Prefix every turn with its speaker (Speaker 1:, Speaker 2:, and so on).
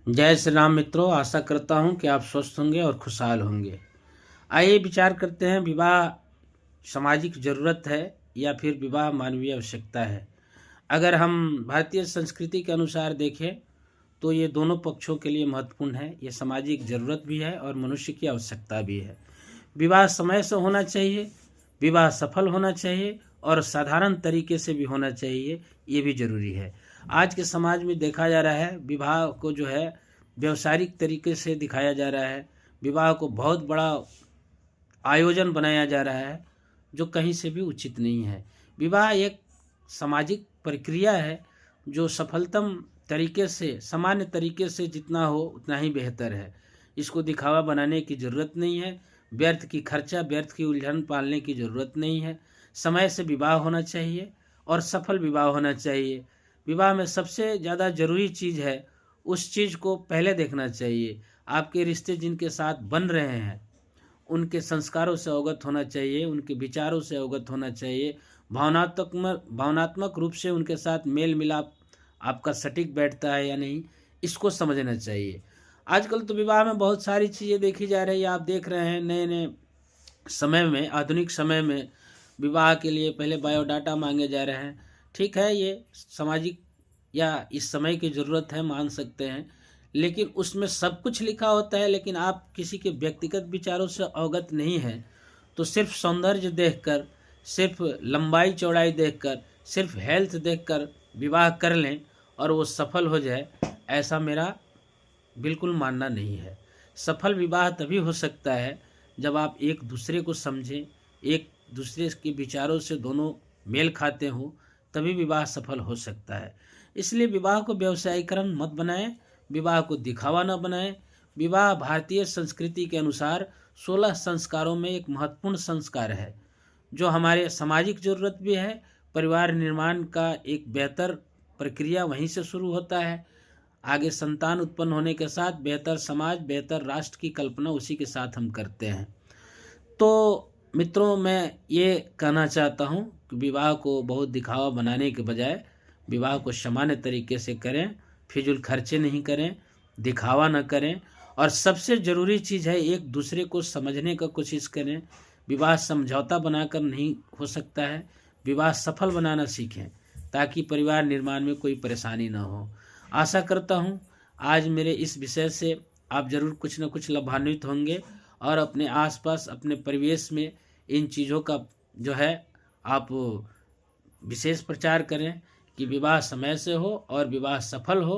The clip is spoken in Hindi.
Speaker 1: जय श्री राम मित्रों, आशा करता हूँ कि आप स्वस्थ होंगे और खुशहाल होंगे। आइए विचार करते हैं, विवाह सामाजिक जरूरत है या फिर विवाह मानवीय आवश्यकता है। अगर हम भारतीय संस्कृति के अनुसार देखें तो ये दोनों पक्षों के लिए महत्वपूर्ण है। ये सामाजिक जरूरत भी है और मनुष्य की आवश्यकता भी है। विवाह समय से होना चाहिए, विवाह सफल होना चाहिए और साधारण तरीके से भी होना चाहिए, ये भी जरूरी है। आज के समाज में देखा जा रहा है विवाह को जो है व्यावसायिक तरीके से दिखाया जा रहा है। विवाह को बहुत बड़ा आयोजन बनाया जा रहा है जो कहीं से भी उचित नहीं है। विवाह एक सामाजिक प्रक्रिया है जो सफलतम तरीके से, सामान्य तरीके से जितना हो उतना ही बेहतर है। इसको दिखावा बनाने की ज़रूरत नहीं है, व्यर्थ की खर्चा, व्यर्थ की उलझन पालने की ज़रूरत नहीं है। समय से विवाह होना चाहिए और सफल विवाह होना चाहिए। विवाह में सबसे ज़्यादा ज़रूरी चीज़ है, उस चीज़ को पहले देखना चाहिए। आपके रिश्ते जिनके साथ बन रहे हैं उनके संस्कारों से अवगत होना चाहिए, उनके विचारों से अवगत होना चाहिए। भावनात्मक रूप से उनके साथ मेल मिलाप आपका सटीक बैठता है या नहीं, इसको समझना चाहिए। आजकल तो विवाह में बहुत सारी चीज़ें देखी जा रही है। आप देख रहे हैं नए नए समय में, आधुनिक समय में विवाह के लिए पहले बायोडाटा मांगे जा रहे हैं। ठीक है, ये सामाजिक या इस समय की ज़रूरत है, मान सकते हैं, लेकिन उसमें सब कुछ लिखा होता है। लेकिन आप किसी के व्यक्तिगत विचारों से अवगत नहीं हैं तो सिर्फ सौंदर्य देखकर, सिर्फ लंबाई चौड़ाई देखकर, सिर्फ हेल्थ देखकर विवाह कर लें और वो सफल हो जाए, ऐसा मेरा बिल्कुल मानना नहीं है। सफल विवाह तभी हो सकता है जब आप एक दूसरे को समझें, एक दूसरे के विचारों से दोनों मेल खाते हों, तभी विवाह सफल हो सकता है। इसलिए विवाह को व्यवसायीकरण मत बनाएं, विवाह को दिखावा न बनाएं। विवाह भारतीय संस्कृति के अनुसार 16 संस्कारों में एक महत्वपूर्ण संस्कार है जो हमारे सामाजिक ज़रूरत भी है। परिवार निर्माण का एक बेहतर प्रक्रिया वहीं से शुरू होता है। आगे संतान उत्पन्न होने के साथ बेहतर समाज, बेहतर राष्ट्र की कल्पना उसी के साथ हम करते हैं। तो मित्रों, मैं ये कहना चाहता हूँ कि विवाह को बहुत दिखावा बनाने के बजाय विवाह को सामान्य तरीके से करें, फिजूल खर्चे नहीं करें, दिखावा न करें और सबसे ज़रूरी चीज़ है एक दूसरे को समझने का कोशिश करें। विवाह समझौता बनाकर नहीं हो सकता है, विवाह सफल बनाना सीखें ताकि परिवार निर्माण में कोई परेशानी न हो। आशा करता हूँ आज मेरे इस विषय से आप ज़रूर कुछ न कुछ लाभान्वित होंगे और अपने आसपास, अपने परिवेश में इन चीज़ों का जो है आप विशेष प्रचार करें कि विवाह समय से हो और विवाह सफल हो।